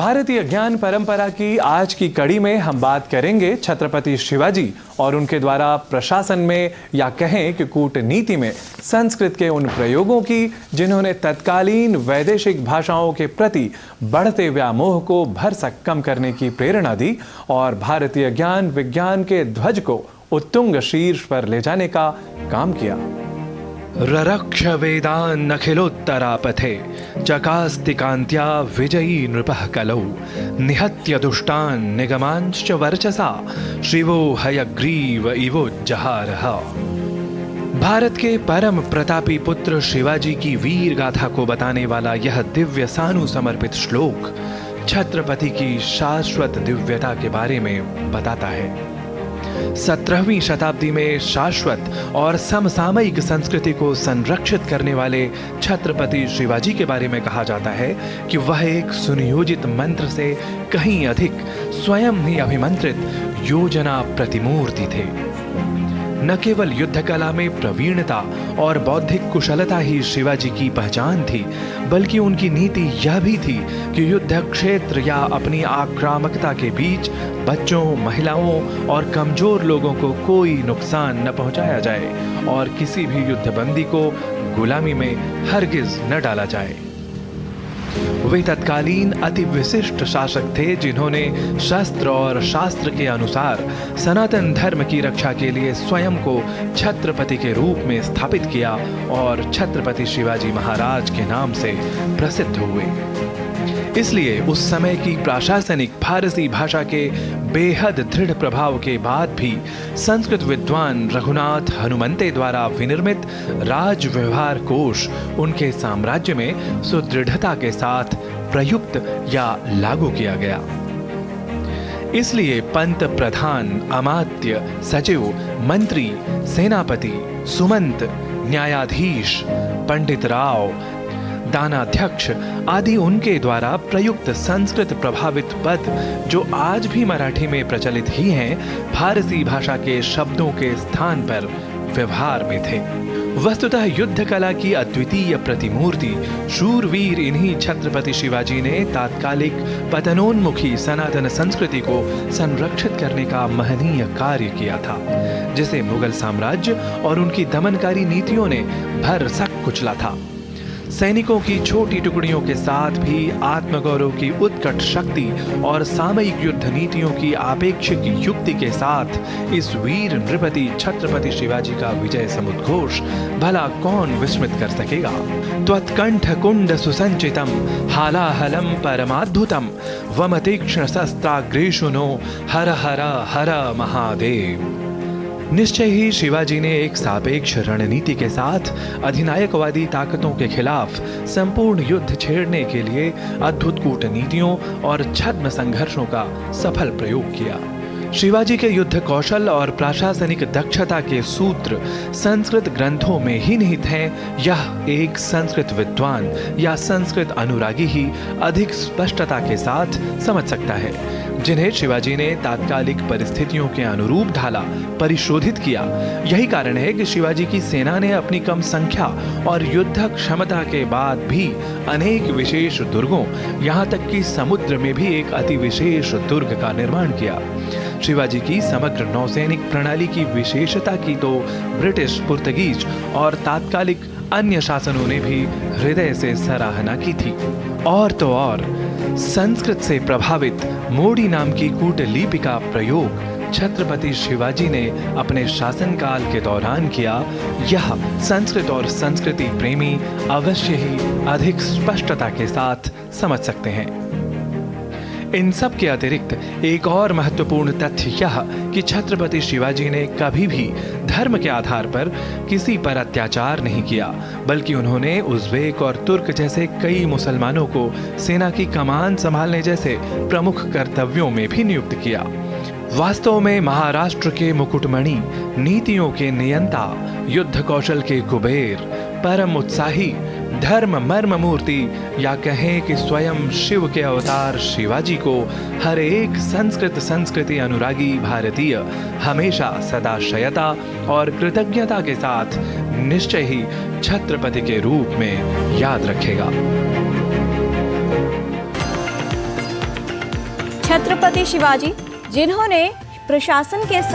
भारतीय ज्ञान परंपरा की आज की कड़ी में हम बात करेंगे छत्रपति शिवाजी और उनके द्वारा प्रशासन में या कहें कि कूटनीति में संस्कृत के उन प्रयोगों की जिन्होंने तत्कालीन वैदेशिक भाषाओं के प्रति बढ़ते व्यामोह को भरसक कम करने की प्रेरणा दी और भारतीय ज्ञान विज्ञान के ध्वज को उत्तुंग शीर्ष पर ले जाने का काम किया। ररक्ष वेदान् अखिलोत्तरापथे चकास्तिकान्त्या विजयी नृपः कलौ निहत्य दुष्टान् निगमांश्च वर्चसा शिवो हयग्रीव इवोज्जहारः। भारत के परम प्रतापी पुत्र शिवाजी की वीर गाथा को बताने वाला यह दिव्य सानु समर्पित श्लोक छत्रपति की शाश्वत दिव्यता के बारे में बताता है। 17वीं शताब्दी में शाश्वत और समसामयिक संस्कृति को संरक्षित करने वाले छत्रपति शिवाजी के बारे में कहा जाता है कि वह एक सुनियोजित मंत्र से कहीं अधिक स्वयं ही अभिमंत्रित योजना प्रतिमूर्ति थे। न केवल युद्ध कला में प्रवीणता और बौद्धिक कुशलता ही शिवाजी की पहचान थी, बल्कि उनकी नीति यह भी थी कि युद्ध क्षेत्र या अपनी आक्रामकता के बीच बच्चों, महिलाओं और कमजोर लोगों को कोई नुकसान न पहुंचाया जाए और किसी भी युद्धबंदी को गुलामी में हरगिज न डाला जाए। वे तत्कालीन अति विशिष्ट शासक थे जिन्होंने शस्त्र और शास्त्र के अनुसार सनातन धर्म की रक्षा के लिए स्वयं को छत्रपति के रूप में स्थापित किया और छत्रपति शिवाजी महाराज के नाम से प्रसिद्ध हुए। इसलिए उस समय की प्रशासनिक फारसी भाषा के बेहद दृढ़ प्रभाव के बाद भी संस्कृत विद्वान रघुनाथ हनुमंते द्वारा विनिर्मित राज व्यवहार कोश उनके साम्राज्य में सुदृढ़ता के साथ प्रयुक्त या लागू किया गया। इसलिए पंत, प्रधान, अमात्य, सचिव, मंत्री, सेनापति, सुमंत, न्यायाधीश, पंडित राव, दानाध्यक्ष आदि उनके द्वारा प्रयुक्त संस्कृत प्रभावित पद जो आज भी मराठी में प्रचलित ही हैं, फारसी भाषा के शब्दों के स्थान पर व्यवहार में थे। वस्तुतः युद्ध कला की अद्वितीय प्रतिमूर्ति शूरवीर इन्हीं छत्रपति शिवाजी ने तात्कालिक पतनोन्मुखी सनातन संस्कृति को संरक्षित करने का महनीय कार्य किया था, जिसे मुगल साम्राज्य और उनकी दमनकारी नीतियों ने भरसक कुचला था। सैनिकों की छोटी टुकड़ियों के साथ भी आत्मगौरव की उत्कट शक्ति और सामयिक युद्ध नीतियों की आपेक्षिक युक्ति के साथ इस वीर नृपति छत्रपति शिवाजी का विजय समुद्घोष भला कौन विस्मृत कर सकेगा। त्वत्कंठ कुंड सुसंचितम हालाहलम परमाद्भुतम वमतीक्ष्ण शस्त्राग्रेषु नो हर हर हर महादेव। निश्चय ही शिवाजी ने एक सापेक्ष रणनीति के साथ अधिनायकवादी ताकतों के खिलाफ संपूर्ण युद्ध छेड़ने के लिए अद्भुत कूटनीतियों और छद्म संघर्षों का सफल प्रयोग किया। शिवाजी के युद्ध कौशल और प्रशासनिक दक्षता के सूत्र संस्कृत ग्रंथों में ही निहित हैं, यह एक संस्कृत विद्वान या संस्कृत अनुरागी ही अधिक स्पष्टता के साथ समझ सकता है, जिन्हें शिवाजी ने तात्कालिक परिस्थितियों के अनुरूप ढाला, परिशोधित किया। यही कारण है कि शिवाजी की सेना ने अपनी कम संख्या और युद्ध क्षमता के बाद भी अनेक विशेष दुर्गों, यहाँ तक कि समुद्र में भी एक अति विशेष दुर्ग का निर्माण किया। शिवाजी की समग्र नौसैनिक प्रणाली की विशेषता की तो ब्रिटिश, पुर्तगीज और तात्कालिक अन्य शासनों ने भी हृदय से सराहना की थी। और तो और संस्कृत से प्रभावित मोडी नाम की कूटलिपि का प्रयोग छत्रपति शिवाजी ने अपने शासनकाल के दौरान किया। यह संस्कृत और संस्कृति प्रेमी अवश्य ही अधिक स्पष्टता के साथ समझ सकते हैं। इन सब के अतिरिक्त एक और महत्वपूर्ण तथ्य यह कि छत्रपति शिवाजी ने कभी भी धर्म के आधार पर किसी पर अत्याचार नहीं किया, बल्कि उन्होंने उज़्बेक और तुर्क जैसे कई मुसलमानों को सेना की कमान संभालने जैसे प्रमुख कर्तव्यों में भी नियुक्त किया। वास्तव में महाराष्ट्र के मुकुटमणि, नीतियों के नियंता, युद्ध कौशल के कुबेर, परम उत्साही, धर्म मर्म मूर्ति या कहें कि स्वयं शिव के अवतार शिवाजी को हर एक संस्कृति अनुरागी भारतीय हमेशा सदाशयता और कृतज्ञता के साथ निश्चय ही छत्रपति के रूप में याद रखेगा। छत्रपति शिवाजी, जिन्होंने प्रशासन के साथ